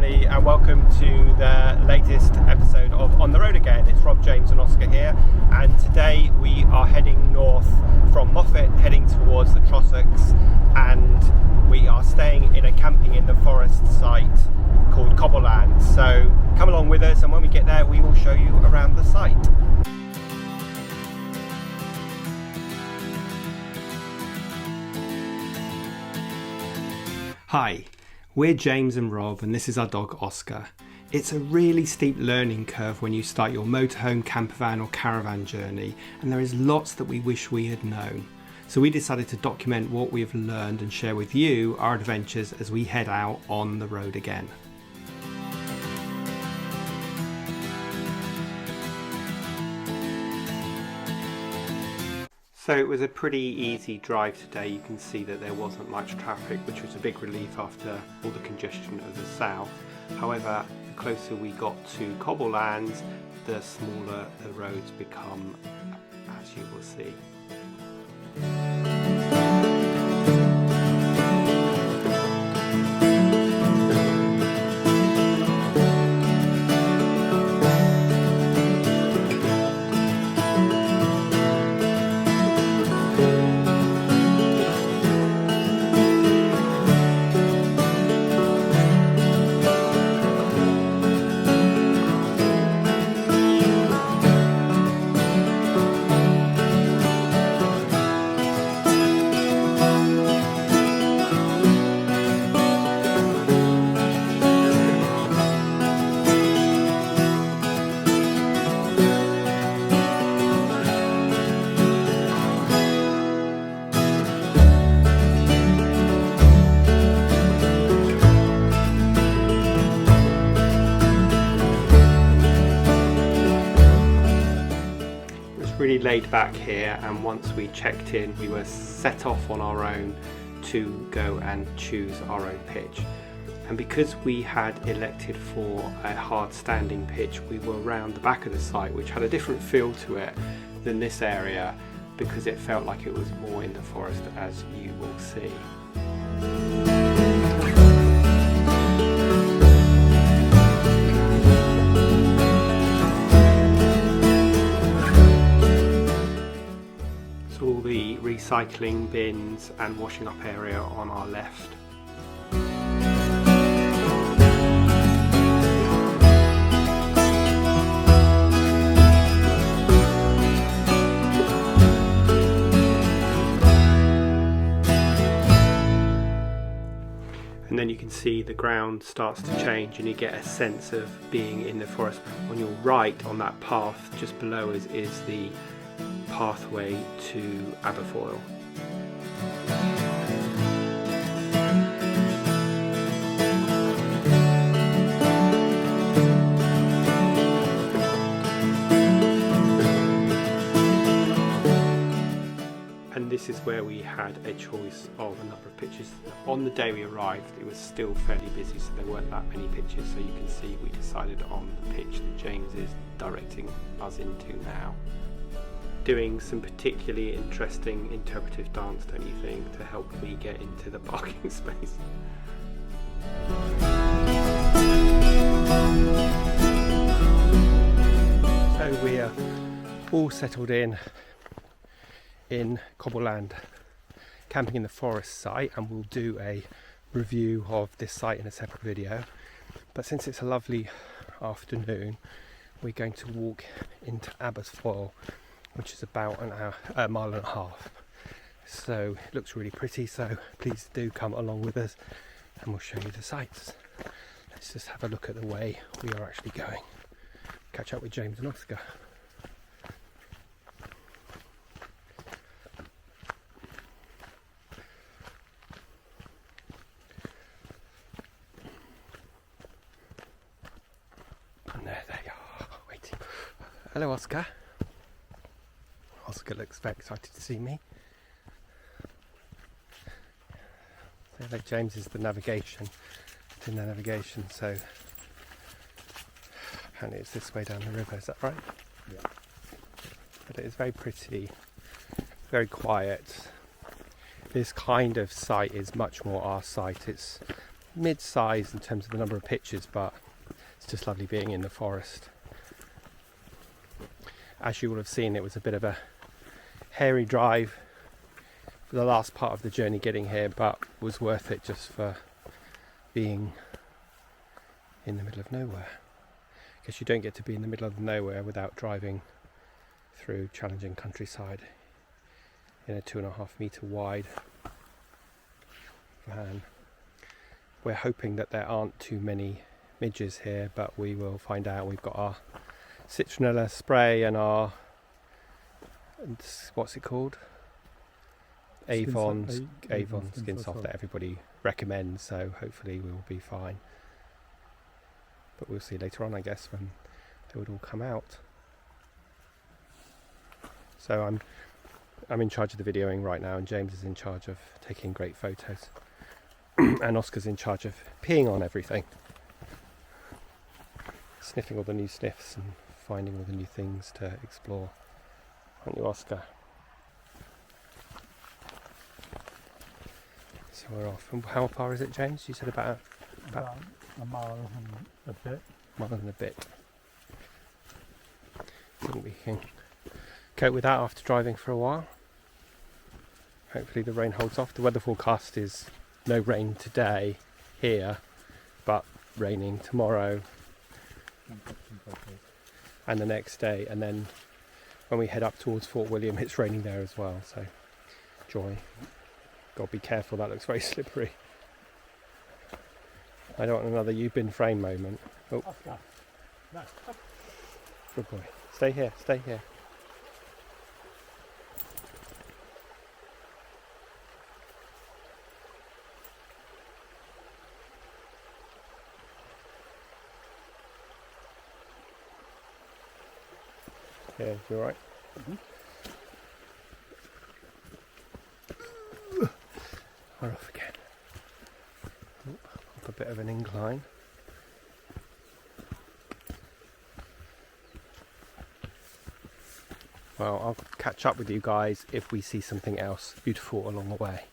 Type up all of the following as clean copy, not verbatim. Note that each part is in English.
everybody, and welcome to the latest episode of On the Road Again. It's Rob, James and Oscar here, and today we are heading north from Moffat, heading towards the Trossachs, and we are staying in a camping in the forest site called Cobleland. So come along with us, and when we get there we will show you around the site. Hi, we're James and Rob, and this is our dog Oscar. It's a really steep learning curve when you start your motorhome, campervan or caravan journey, and there is lots that we wish we had known. So we decided to document what we have learned and share with you our adventures as we head out on the road again. So it was a pretty easy drive today. You can see that there wasn't much traffic, which was a big relief after all the congestion of the south. However, the closer we got to Cobleland, the smaller the roads become, as you will see. Really laid back here, and once we checked in we were set off on our own to go and choose our own pitch. And because we had elected for a hard standing pitch, we were around the back of the site, which had a different feel to it than this area because it felt like it was more in the forest, as you will see. All the recycling bins and washing up area on our left. And then you can see the ground starts to change and you get a sense of being in the forest. On your right, on that path just below us, is the pathway to Aberfoyle. And this is where we had a choice of a number of pitches. On the day we arrived it was still fairly busy, so there weren't that many pitches, so you can see we decided on the pitch that James is directing us into now. Doing some particularly interesting interpretive dance, don't you think, to help me get into the parking space. So we are all settled in Cobleland, camping in the forest site, and we'll do a review of this site in a separate video. But since it's a lovely afternoon, we're going to walk into Aberfoyle, which is about a mile and a half. So it looks really pretty, so please do come along with us and we'll show you the sights. Let's just have a look at the way we are actually going. Catch up with James and Oscar. And there they are, waiting. Hello, Oscar. Oscar looks very excited to see me. So James is the navigation, in the navigation, so and it's this way down the river, is that right? Yeah. But it is very pretty, very quiet. This kind of site is much more our site. It's mid-size in terms of the number of pitches, but it's just lovely being in the forest. As you will have seen, it was a bit of a hairy drive for the last part of the journey getting here, but was worth it just for being in the middle of nowhere. Because you don't get to be in the middle of nowhere without driving through challenging countryside in a 2.5 metre wide van. We're hoping that there aren't too many midges here, but we will find out. We've got our citronella spray and our, what's it called? Avon skin soft that everybody recommends, so hopefully we will be fine. But we'll see later on, I guess, when they would all come out. So I'm in charge of the videoing right now, and James is in charge of taking great photos. And Oscar's in charge of peeing on everything. Sniffing all the new sniffs and finding all the new things to explore. Aren't you, Oscar? So we're off. And how far is it, James? You said about a mile and a bit. Mile and a bit. I think we can cope with that after driving for a while. Hopefully the rain holds off. The weather forecast is no rain today here, but raining tomorrow and the next day, and then when we head up towards Fort William it's raining there as well, so joy. God, be careful, that looks very slippery. I don't want another you've been framed moment. Oh, good boy. Stay here, stay here. Yeah, you alright? Mm-hmm. We're off again. Up a bit of an incline. Well, I'll catch up with you guys if we see something else beautiful along the way.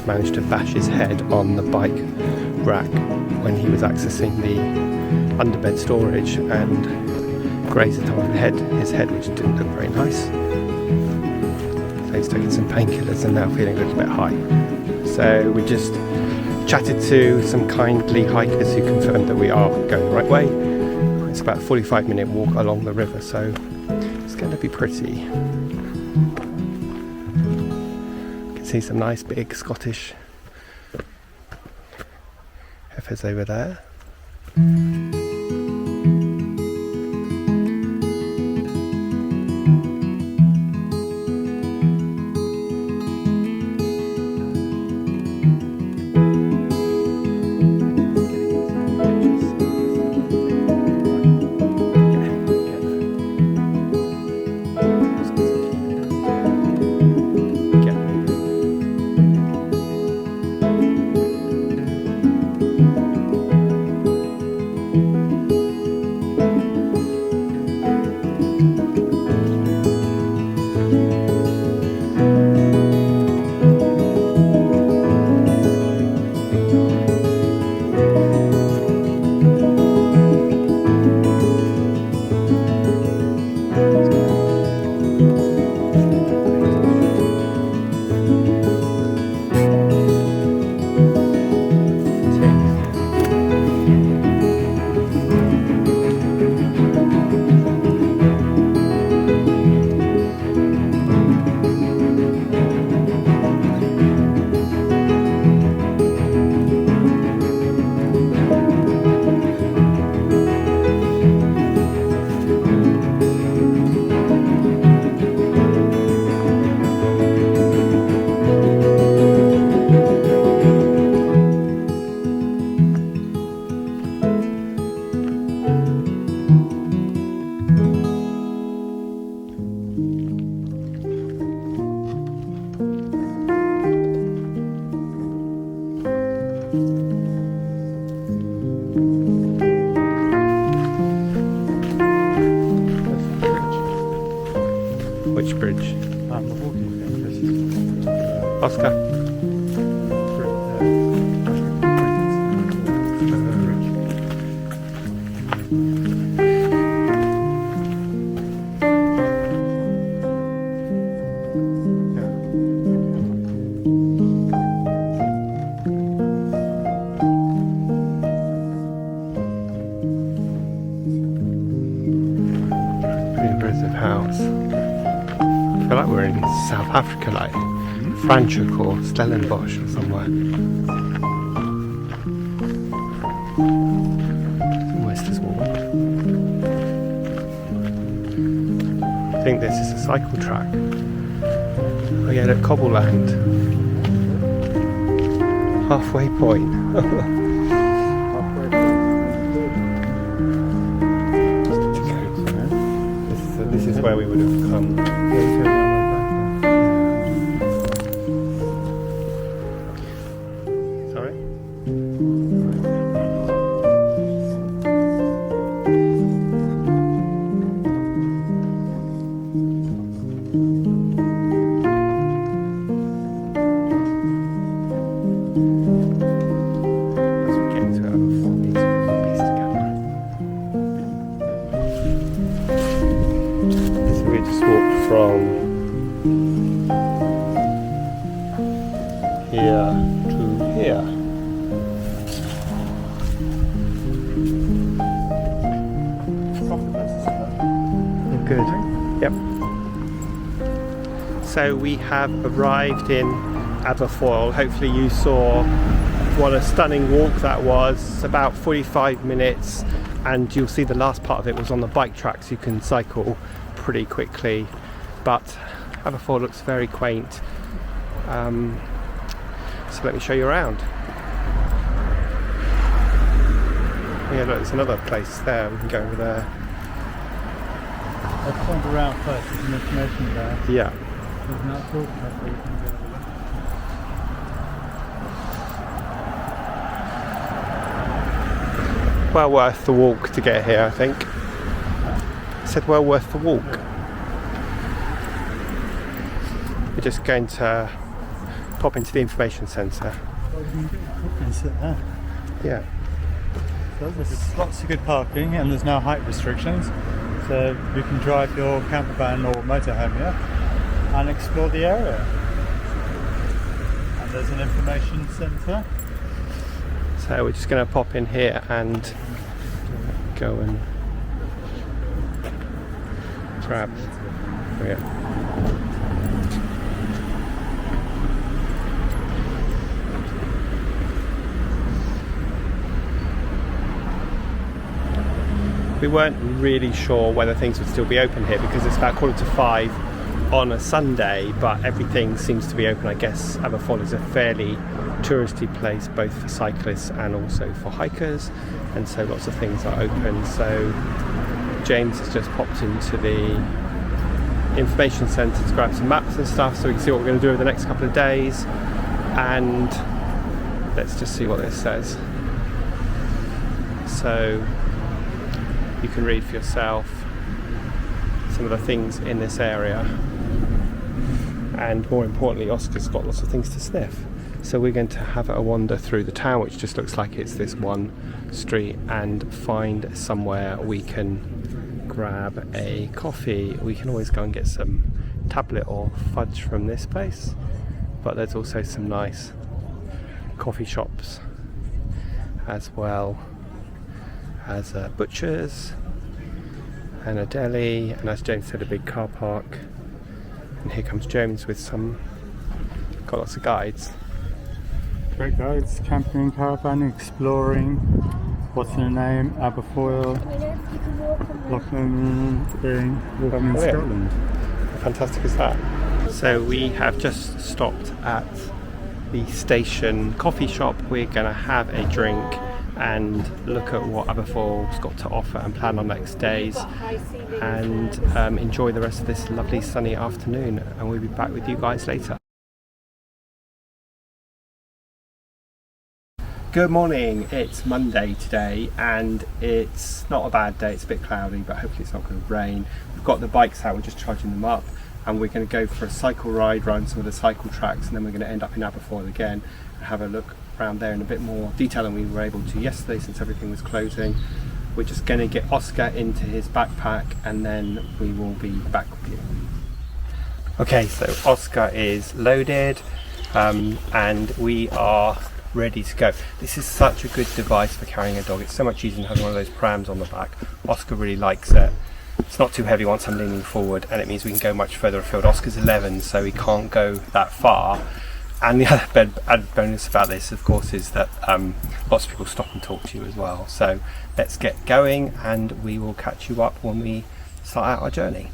Managed to bash his head on the bike rack when he was accessing the underbed storage and grazed it on his head, which didn't look very nice. So he's taken some painkillers and now feeling a little bit high. So we just chatted to some kindly hikers who confirmed that we are going the right way. It's about a 45-minute walk along the river, so it's going to be pretty. See some nice big Scottish heifers over there. Which bridge? The walking thing. This is Oscar? House. I feel like we're in South Africa, like Franschhoek or Stellenbosch or somewhere. Almost as warm. I think this is a cycle track. Oh yeah, look, Cobleland. Halfway point. This is where we would have come. Sorry? As we get into Aberfoyle, these piece together. We just walked from here to here. Good. Yep. So we have arrived in Aberfoyle. Hopefully you saw what a stunning walk that was. It's about 45 minutes and you'll see the last part of it was on the bike track, so you can cycle pretty quickly, but Aberfoyle looks very quaint, so let me show you around. Yeah, look, there's another place there, we can go over there. Let's wander around first, there's some information there. Yeah. There's an outdoor cafe you can go over. Well worth the walk to get here, I think. I said well worth the walk. We're just going to pop into the information centre. You can sit there. Yeah. So there's lots of good parking and there's no height restrictions. So you can drive your campervan or motorhome here and explore the area. And there's an information centre. So we're just going to pop in here and go and grab. Oh, yeah. We weren't really sure whether things would still be open here because it's about 4:45 on a Sunday, but everything seems to be open. I guess Aberfoyle is a fairly touristy place both for cyclists and also for hikers, and so lots of things are open. So James has just popped into the information centre to grab some maps and stuff so we can see what we're going to do over the next couple of days, and let's just see what this says. So you can read for yourself some of the things in this area, and more importantly Oscar's got lots of things to sniff. So we're going to have a wander through the town, which just looks like it's this one street, and find somewhere we can grab a coffee. We can always go and get some tablet or fudge from this place, but there's also some nice coffee shops as well as a butcher's and a deli, and as James said, a big car park. And here comes James with got lots of guides. Great guides, camping, caravanning, exploring. What's their name? Aberfoyle, Lachlan thing, walking in Scotland. How fantastic is that? So we have just stopped at the station coffee shop. We're going to have a drink and look at what Aberfoyle's got to offer and plan our next days, and enjoy the rest of this lovely sunny afternoon, and we'll be back with you guys later. Good morning, it's Monday today and it's not a bad day, it's a bit cloudy but hopefully it's not going to rain. We've got the bikes out, we're just charging them up, and we're going to go for a cycle ride around some of the cycle tracks, and then we're going to end up in Aberfoyle again and have a look around there in a bit more detail than we were able to yesterday since everything was closing. We're just going to get Oscar into his backpack and then we will be back with you. Okay, so Oscar is loaded and we are ready to go. This is such a good device for carrying a dog. It's so much easier than having one of those prams on the back. Oscar really likes it. It's not too heavy once I'm leaning forward, and it means we can go much further afield. Oscar's 11, so he can't go that far. And the other added bonus about this, of course, is that lots of people stop and talk to you as well. So let's get going, and we will catch you up when we start out our journey.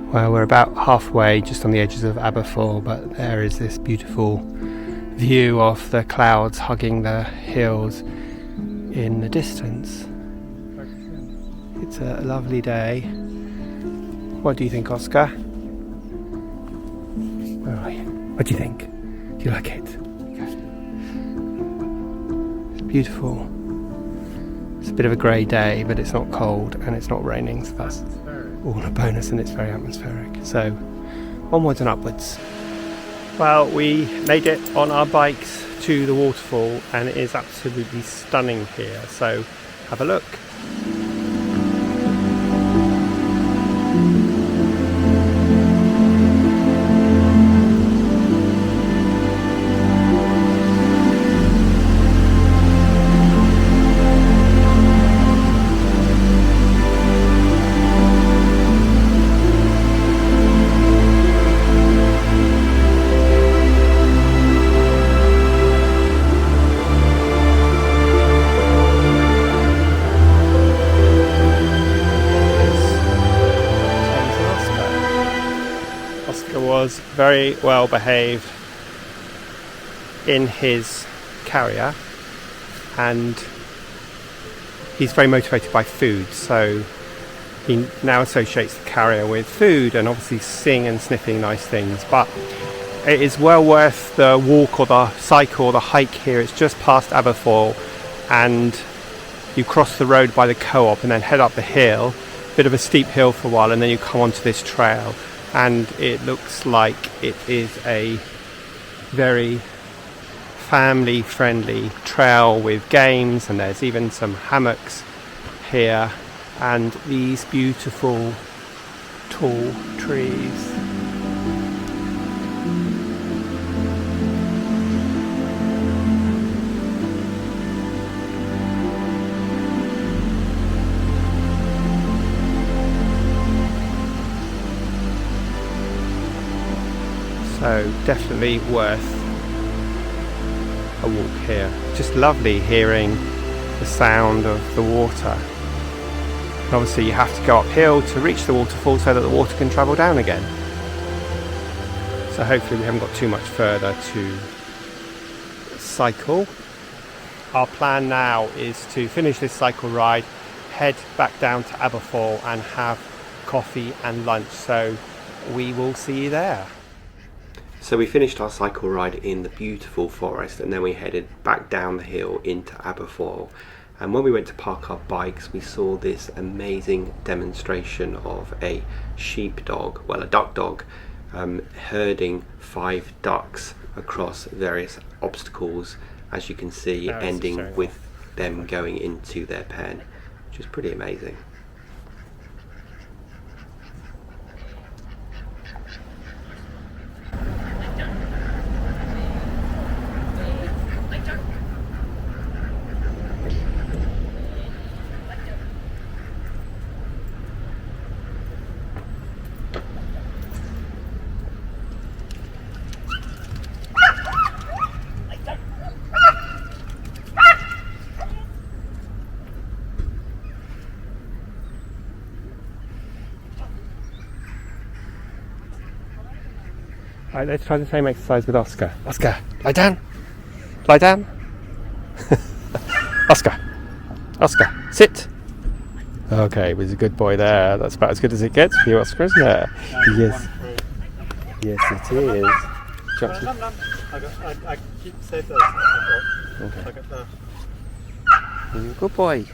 Well, we're about halfway, just on the edges of Aberfoyle, but there is this beautiful view of the clouds hugging the hills in the distance. It's a lovely day. What do you think, Oscar? Where are you? What do you think? Do you like it? It's beautiful. It's a bit of a grey day, but it's not cold and it's not raining, so that's all a bonus, and it's very atmospheric. So onwards and upwards. Well, we made it on our bikes to the waterfall and it is absolutely stunning here, so have a look. Was very well behaved in his carrier, and he's very motivated by food, so he now associates the carrier with food and obviously seeing and sniffing nice things. But it is well worth the walk or the cycle or the hike here. It's just past Aberfoyle and you cross the road by the co-op and then head up the hill, bit of a steep hill for a while, and then you come onto this trail. And it looks like it is a very family-friendly trail with games, and there's even some hammocks here and these beautiful tall trees. So definitely worth a walk here. Just lovely hearing the sound of the water. And obviously you have to go uphill to reach the waterfall so that the water can travel down again. So hopefully we haven't got too much further to cycle. Our plan now is to finish this cycle ride, head back down to Aberfoyle and have coffee and lunch. So we will see you there. So we finished our cycle ride in the beautiful forest, and then we headed back down the hill into Aberfoyle. And when we went to park our bikes, we saw this amazing demonstration of a sheepdog, well, a duck dog, herding 5 ducks across various obstacles, as you can see, ending with them going into their pen, which is pretty amazing. Right, let's try the same exercise with Oscar. Oscar, lie down. Lie down. Oscar, Oscar, sit. Okay, he's a good boy there. That's about as good as it gets for you, Oscar, isn't it? Yes. Yes, it is. I keep saying this. Okay. I got the... He's a good boy.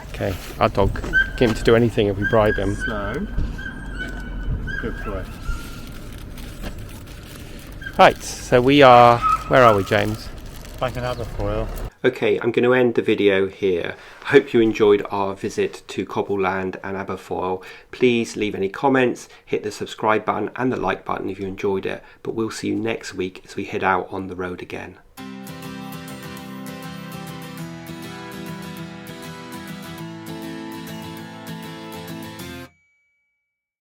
Okay, our dog. Get him to do anything if we bribe him. Slow. Good boy. Right, so we are... Where are we, James? Back in Aberfoyle. Okay, I'm going to end the video here. I hope you enjoyed our visit to Cobleland and Aberfoyle. Please leave any comments, hit the subscribe button and the like button if you enjoyed it. But we'll see you next week as we head out on the road again.